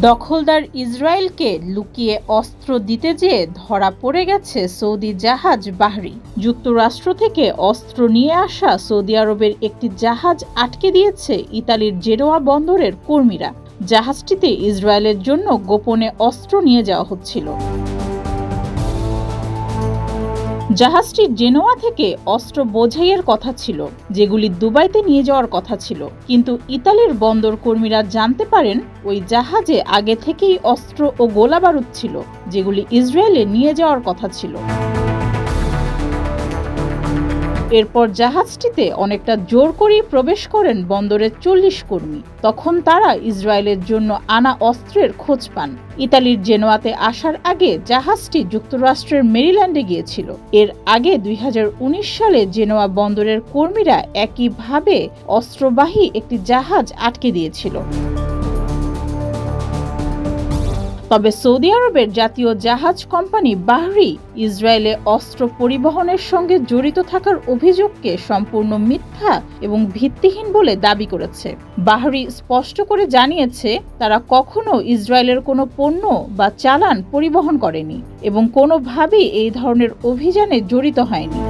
দখলদার ইসরায়েলকে লুকিয়ে অস্ত্র দিতে যেয়ে ধরা পড়ে গেছে সৌদি জাহাজ বাহরি। যুক্তরাষ্ট্র থেকে অস্ত্র নিয়ে আসা সৌদি আরবের একটি জাহাজ আটকে দিয়েছে ইতালির জেনোয়া বন্দরের কর্মীরা। জাহাজটিতে ইসরায়েলের জন্য গোপনে অস্ত্র নিয়ে যাওয়া হচ্ছিল। জাহাজটি জেনোয়া থেকে অস্ত্র বোঝাইয়ের কথা ছিল, যেগুলি দুবাইতে নিয়ে যাওয়ার কথা ছিল, কিন্তু ইতালির বন্দর কর্মীরা জানতে পারেন ওই জাহাজে আগে থেকেই অস্ত্র ও গোলাবারুদ ছিল, যেগুলি ইসরায়েলে নিয়ে যাওয়ার কথা ছিল। এরপর জাহাজটিতে অনেকটা জোর করেই প্রবেশ করেন বন্দরের 40 কর্মী। তখন তারা ইসরায়েলের জন্য আনা অস্ত্রের খোঁজ পান। ইতালির জেনোয়াতে আসার আগে জাহাজটি যুক্তরাষ্ট্রের মেরিল্যান্ডে গিয়েছিল। এর আগে 2019 সালে জেনোয়া বন্দরের কর্মীরা একইভাবে অস্ত্রবাহী একটি জাহাজ আটকে দিয়েছিল। তবে সৌদি আরবের জাতীয় জাহাজ কোম্পানি বাহরি ইসরায়েলে অস্ত্র পরিবহনের সঙ্গে জড়িত থাকার অভিযোগকে সম্পূর্ণ মিথ্যা এবং ভিত্তিহীন বলে দাবি করেছে। বাহরি স্পষ্ট করে জানিয়েছে তারা কখনো ইসরায়েলের কোনো পণ্য বা চালান পরিবহন করেনি এবং কোনোভাবেই এই ধরনের অভিযানে জড়িত হয়নি।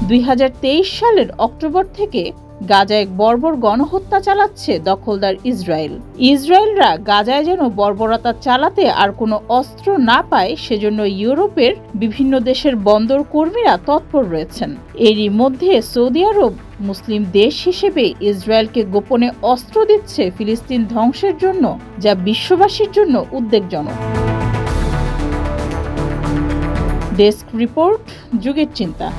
2023 সালের অক্টোবর থেকে গাজায় বর্বর গণহত্যা চালাচ্ছে দখলদার ইসরায়েল। ইসরায়েলরা গাজায় যেন বর্বরতা চালাতে আর কোনো অস্ত্র না পায়, সেজন্য ইউরোপের বিভিন্ন দেশের বন্দর কর্মীরা তৎপর রয়েছেন। এরই মধ্যে সৌদি আরব মুসলিম দেশ হিসেবে ইসরায়েলকে গোপনে অস্ত্র দিচ্ছে ফিলিস্তিন ধ্বংসের জন্য, যা বিশ্ববাসীর জন্য উদ্বেগজনক। ডেস্ক রিপোর্ট, যুগের চিন্তা।